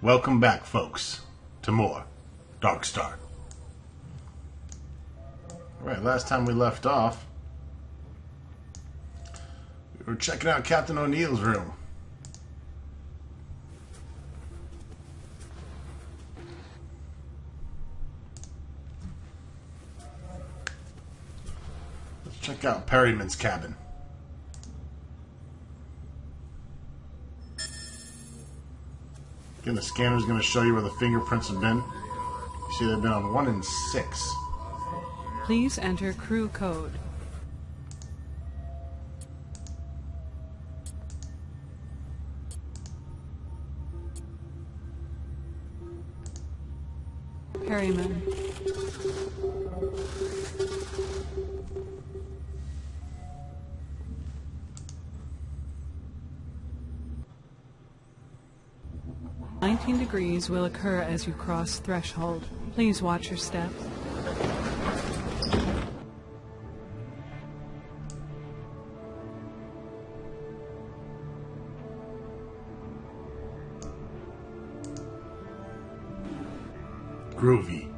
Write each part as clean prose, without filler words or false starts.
Welcome back, folks, to more DARKSTAR. Alright, last time we left off, we were checking out Captain O'Neill's room. Let's check out Perryman's cabin. Again, the scanner is going to show you where the fingerprints have been. You see they've been on 1 and 6. Please enter crew code. Perryman. Degrees will occur as you cross threshold. Please watch your step. Groovy.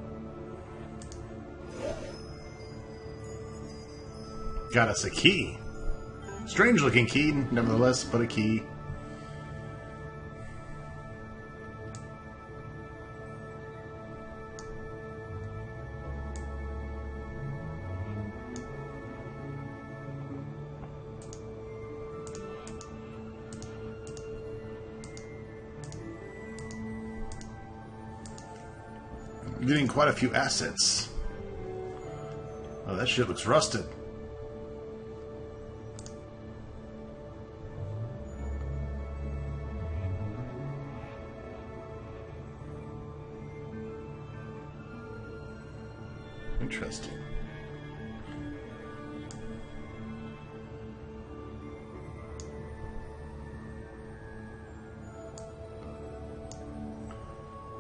Got us a key. Strange looking key, nevertheless, but a key. Getting quite a few assets. Oh, that shit looks rusted. Interesting.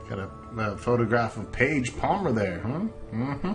Got a photograph of Paige Palmer there, huh? Mm-hmm.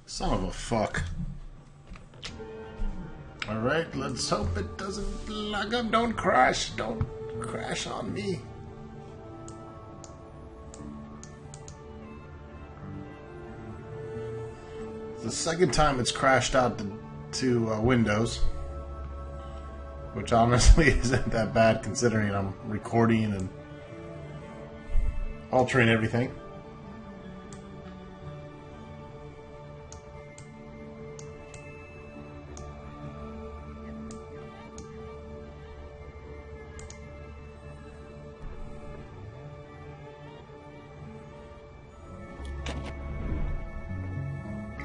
Son of a fuck. Alright, let's hope it doesn't lug up. Don't crash. Don't crash on me. It's the second time it's crashed out to Windows. Which honestly isn't that bad considering I'm recording and altering everything.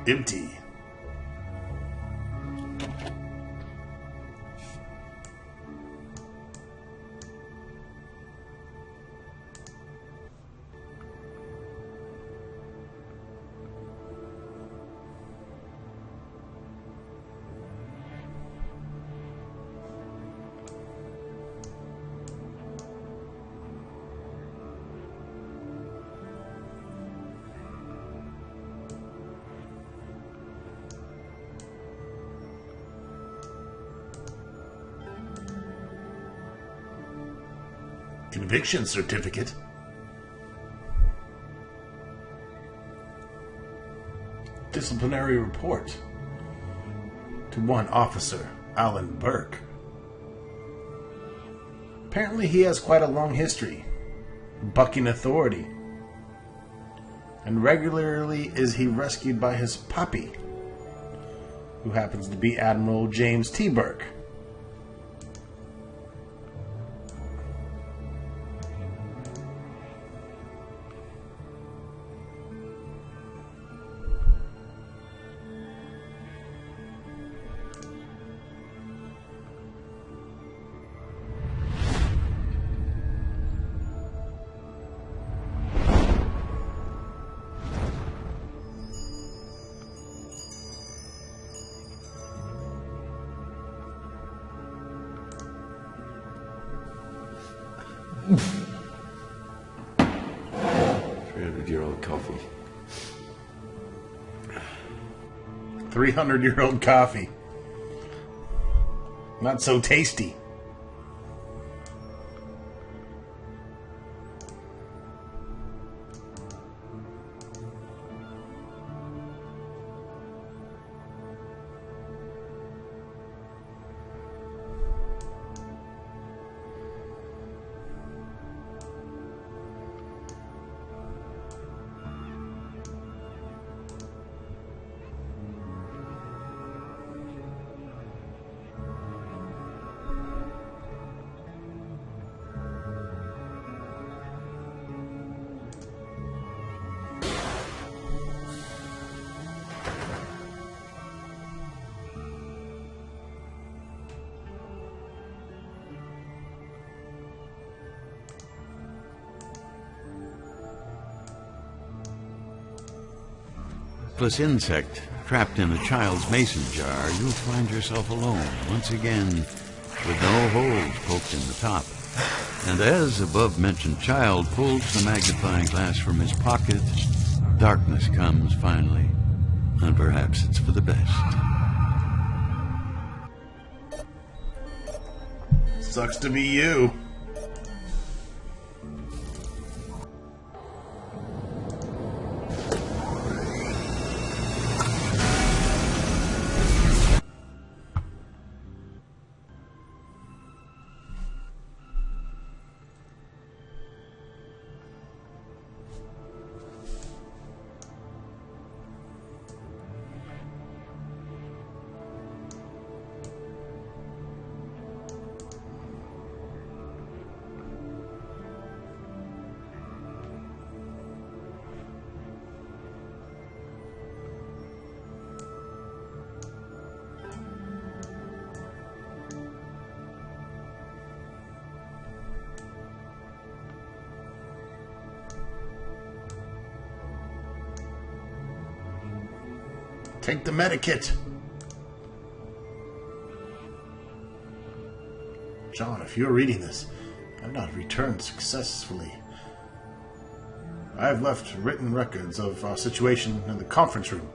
Empty. Conviction certificate. Disciplinary report to one officer, Alan Burke. Apparently he has quite a long history, bucking authority. And regularly is he rescued by his puppy, who happens to be Admiral James T. Burke. $300-year-old coffee. 300-year-old coffee. Not so tasty. Plus insect trapped in a child's mason jar, you'll find yourself alone once again, with no holes poked in the top. And as above-mentioned child pulls the magnifying glass from his pocket, darkness comes finally, and perhaps it's for the best. Sucks to be you. Take the medikit. John, if you're reading this, I've not returned successfully. I have left written records of our situation in the conference room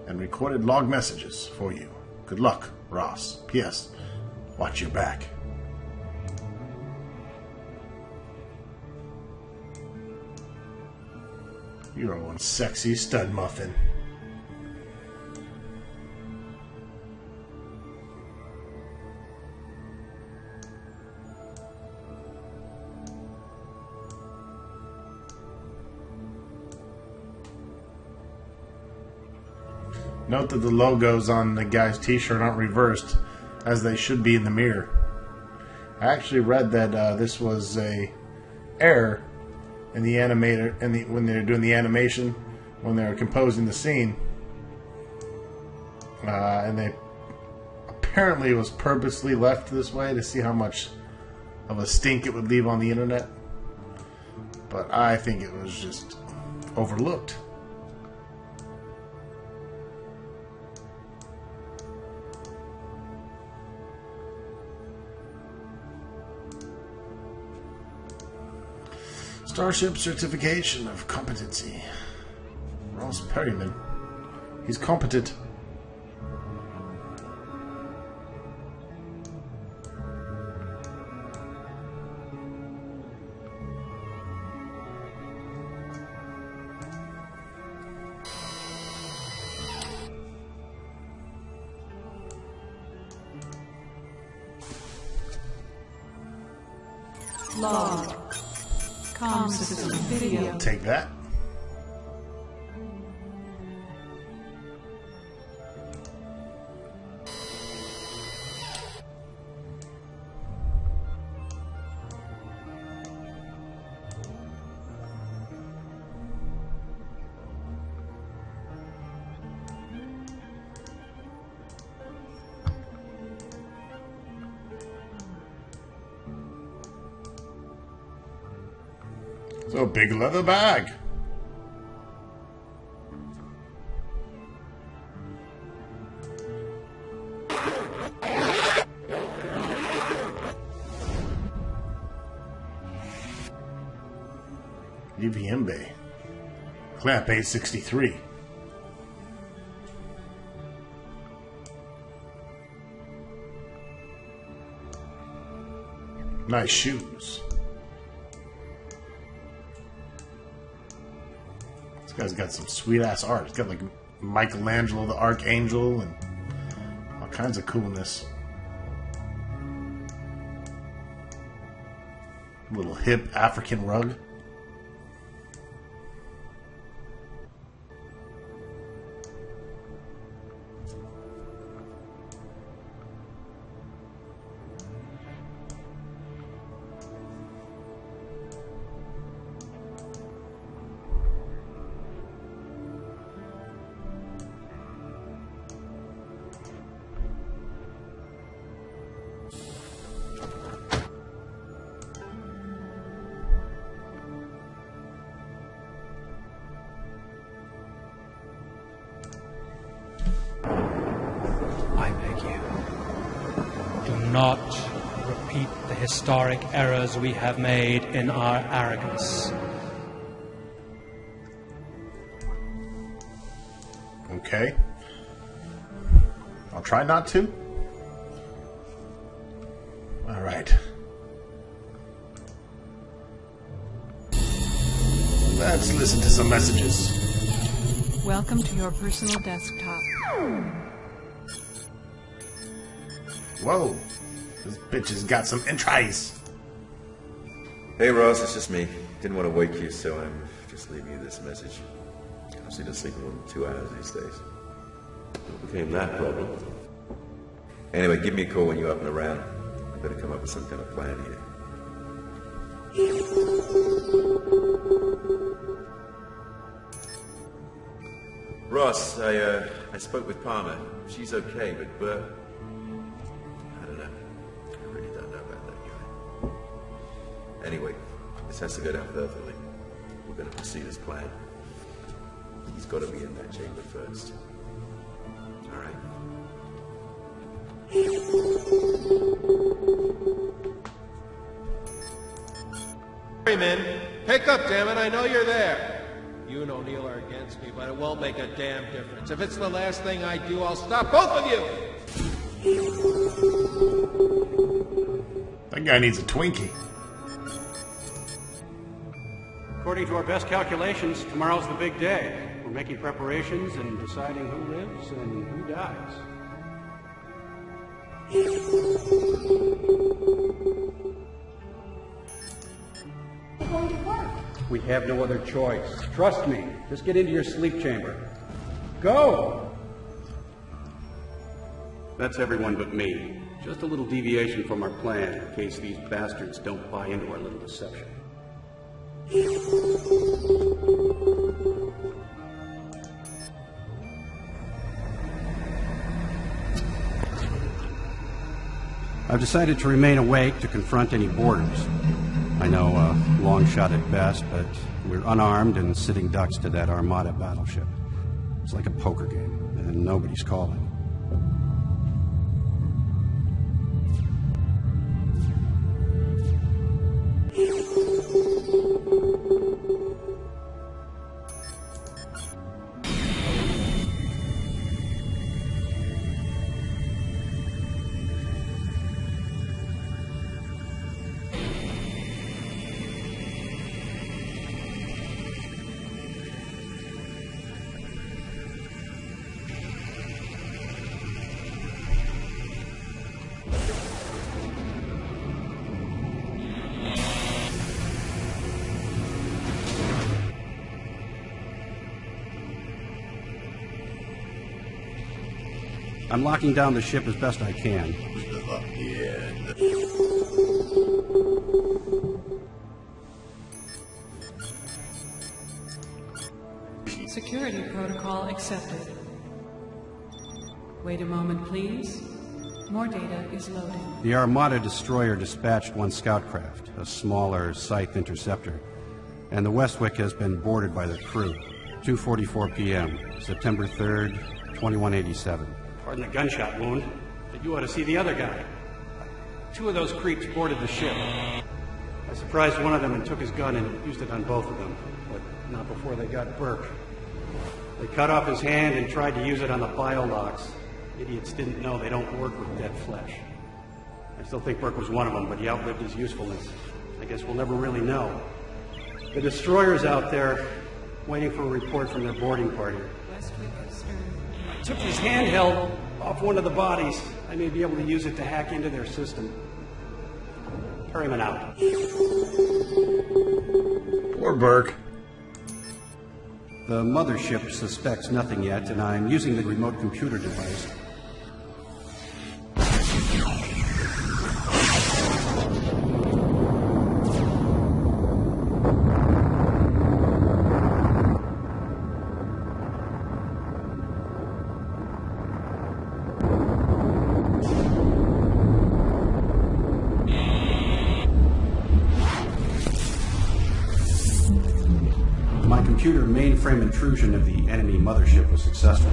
and recorded log messages for you. Good luck, Ross. P.S. Watch your back. You're one sexy stud muffin. Note that the logos on the guy's t-shirt aren't reversed, as they should be in the mirror. I actually read that this was a error in the animator, when they were doing the animation, when they were composing the scene, and they apparently it was purposely left this way to see how much of a stink it would leave on the internet. But I think it was just overlooked. Starship certification of competency. Ross Perryman. He's competent. Log. Comm system video. Take that. So, big leather bag. UVM bay. Clamp A63. Nice shoes. This guy's got some sweet-ass art. It's got, like, Michelangelo the Archangel and all kinds of coolness. Little hip African rug. Not repeat the historic errors we have made in our arrogance. Okay. I'll try not to. Alright. Let's listen to some messages. Welcome to your personal desktop. Whoa. This bitch has got some entries. Hey, Ross, it's just me. Didn't want to wake you, so I'm just leaving you this message. I seem to sleep more than 2 hours these days. What became that problem? Anyway, give me a call when you're up and around. I better come up with some kind of plan here. Ross, I spoke with Palmer. She's okay, but Bert... I don't know. I really don't know about that guy. Anyway, this has to go down perfectly. We're going to proceed as planned. He's got to be in that chamber first. All right. Ferryman, pick up, damn it! I know you're there. You and O'Neill are against me, but it won't make a damn difference. If it's the last thing I do, I'll stop both of you! That guy needs a Twinkie. According to our best calculations, tomorrow's the big day. We're making preparations and deciding who lives and who dies. Going to work. We have no other choice. Trust me. Just get into your sleep chamber. Go! That's everyone but me. Just a little deviation from our plan in case these bastards don't buy into our little deception. I've decided to remain awake to confront any boarders. I know a long shot at best, but we're unarmed and sitting ducks to that Armada battleship. It's like a poker game, and nobody's calling. I'm locking down the ship as best I can. Security protocol accepted. Wait a moment, please. More data is loading. The Armada destroyer dispatched one scout craft, a smaller Scythe interceptor, and the Westwick has been boarded by their crew. 2:44 p.m., September 3rd, 2187. Pardon the gunshot wound, but you ought to see the other guy. 2 of those creeps boarded the ship. I surprised one of them and took his gun and used it on both of them, but not before they got Burke. They cut off his hand and tried to use it on the biolocks. Idiots didn't know they don't work with dead flesh. I still think Burke was one of them, but he outlived his usefulness. I guess we'll never really know. The destroyer's out there, waiting for a report from their boarding party. I took his handheld off one of the bodies. I may be able to use it to hack into their system. Perryman out. Poor Burke. The mothership suspects nothing yet, and I'm using the remote computer device. Computer mainframe intrusion of the enemy mothership was successful.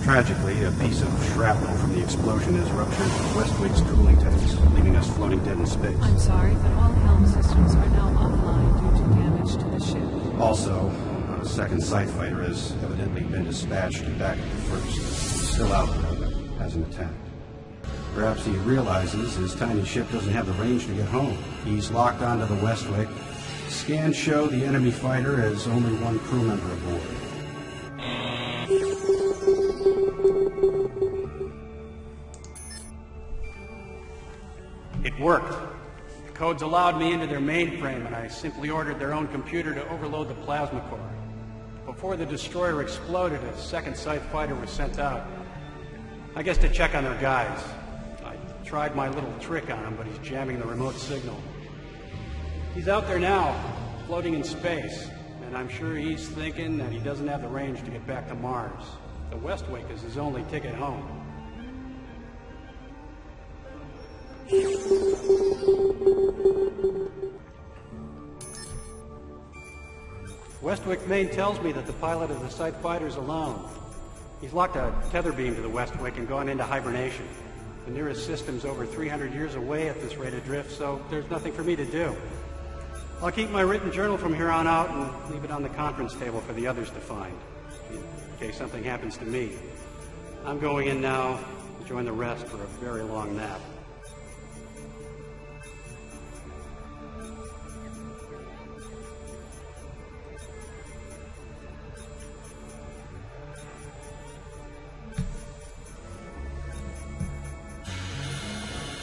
Tragically, a piece of shrapnel from the explosion has ruptured the Westwick's cooling tanks, leaving us floating dead in space. I'm sorry, but all helm systems are now offline due to damage to the ship. Also, a second Scythe fighter has evidently been dispatched back to the first. He's still out there, but hasn't attacked. Perhaps he realizes his tiny ship doesn't have the range to get home. He's locked onto the Westwick. Scans show the enemy fighter has only one crew member aboard. It worked. The codes allowed me into their mainframe, and I simply ordered their own computer to overload the plasma core. Before the destroyer exploded, a second Scythe fighter was sent out. I guess to check on their guys. Tried my little trick on him, but he's jamming the remote signal. He's out there now, floating in space, and I'm sure he's thinking that he doesn't have the range to get back to Mars. The Westwick is his only ticket home. Westwick Main tells me that the pilot of the Scythe fighter's alone. He's locked a tether beam to the Westwick and gone into hibernation. The nearest system's over 300 years away at this rate of drift, so there's nothing for me to do. I'll keep my written journal from here on out and leave it on the conference table for the others to find, in case something happens to me. I'm going in now to join the rest for a very long nap.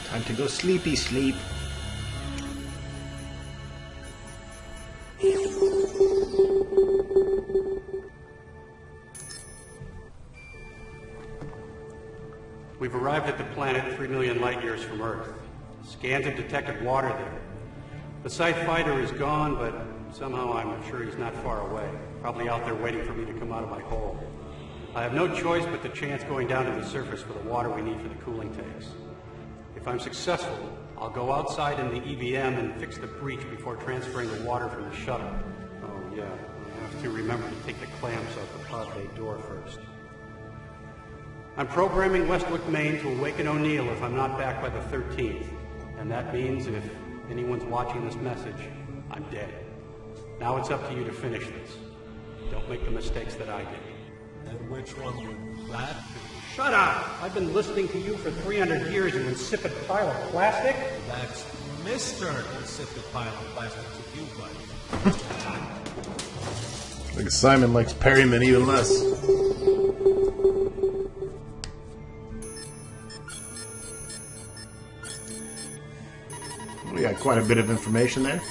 Time to go sleepy sleep. We've arrived at the planet 3 million light years from Earth. Scans have detected water there. The Scythe fighter is gone, but somehow I'm sure he's not far away. Probably out there waiting for me to come out of my hole. I have no choice but to chance going down to the surface for the water we need for the cooling tanks. If I'm successful, I'll go outside in the EBM and fix the breach before transferring the water from the shuttle. Oh yeah, I have to remember to take the clamps off the pod bay door first. I'm programming Westwick Main to awaken O'Neill if I'm not back by the 13th. And that means if anyone's watching this message, I'm dead. Now it's up to you to finish this. Don't make the mistakes that I did. And which one would that be? Shut up! I've been listening to you for 300 years, you insipid pile of plastic. That's Mr. Insipid Pile of Plastic to you, buddy. I think Simon likes Perryman even less. We got quite a bit of information there.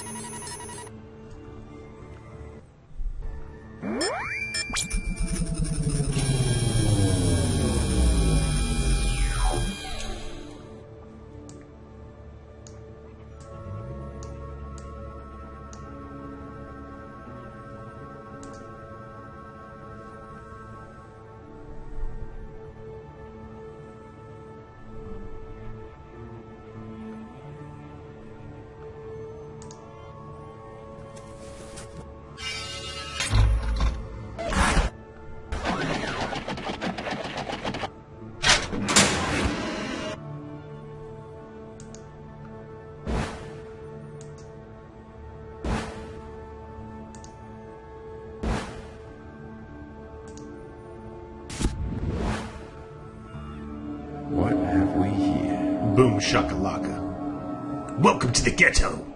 What have we here? Boom shakalaka. Welcome to the ghetto.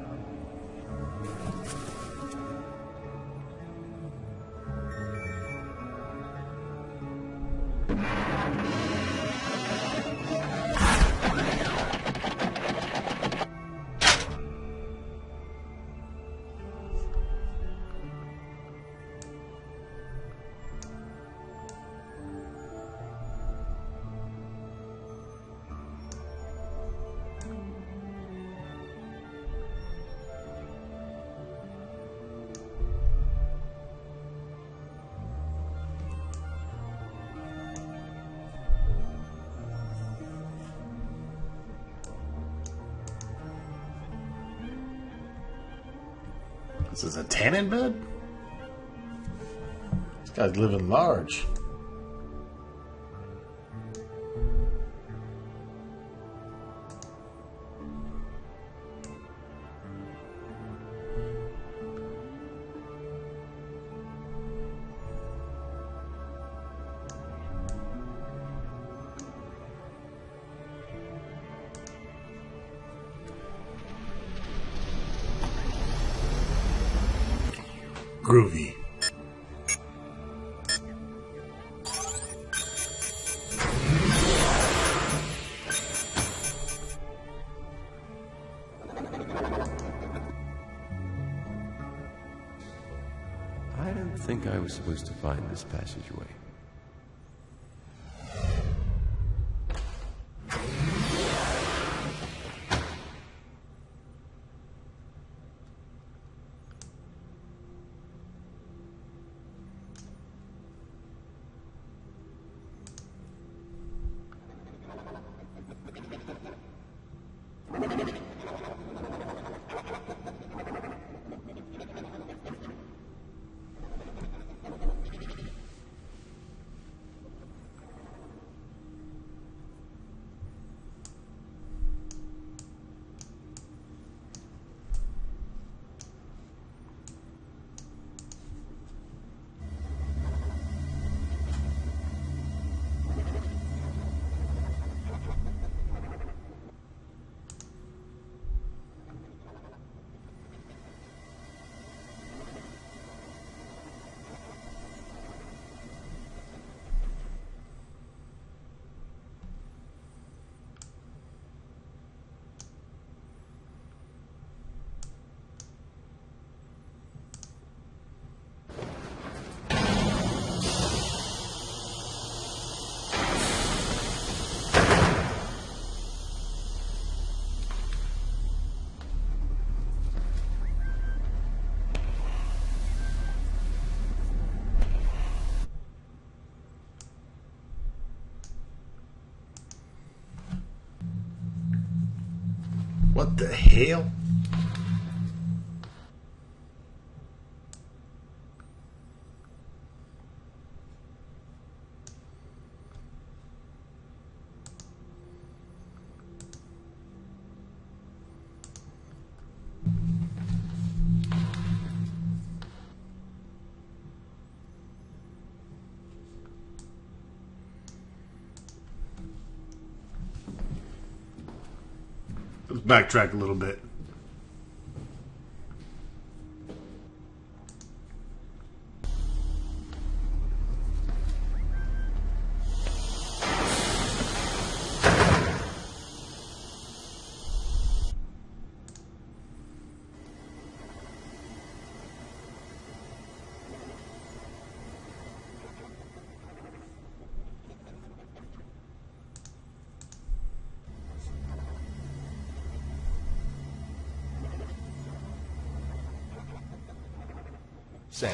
This is a tanning bed? This guy's living large. Groovy. I don't think I was supposed to find this passageway. What the hell? Let's backtrack a little bit. Say,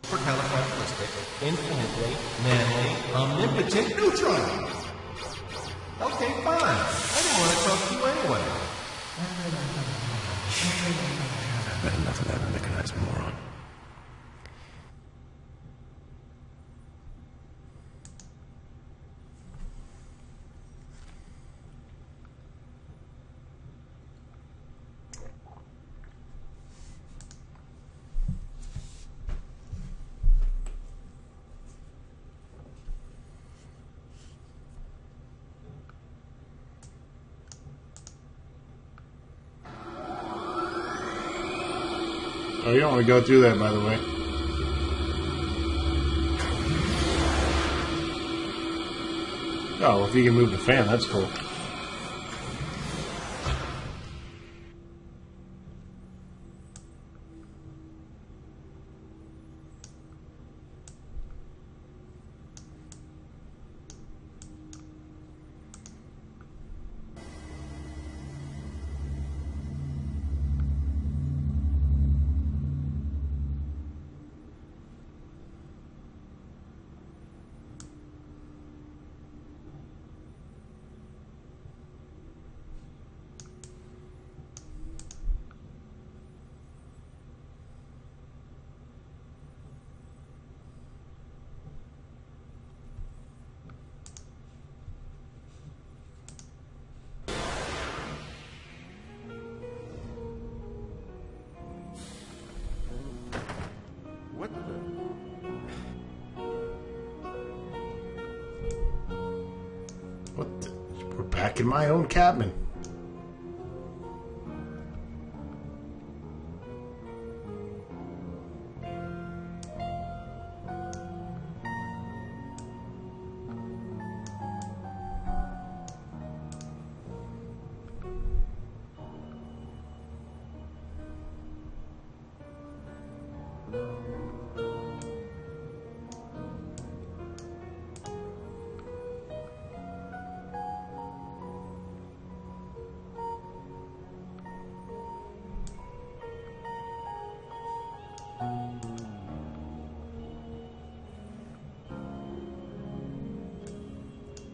supercalifragilistic, infinitely, manly, omnipotent neutron. Okay, fine. I didn't want to talk to you anyway. I had nothing to have a mechanized moron. Oh, you don't want to go through that, by the way. Oh, well, if you can move the fan, that's cool. What the? What the? We're back in my own cabin.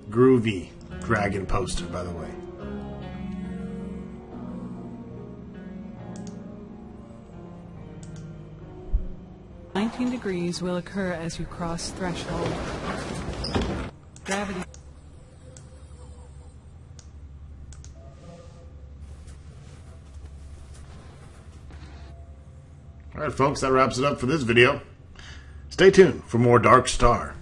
Groovy dragon poster, by the way. -19 will occur as you cross threshold. Gravity. Alright folks, that wraps it up for this video. Stay tuned for more Dark Star.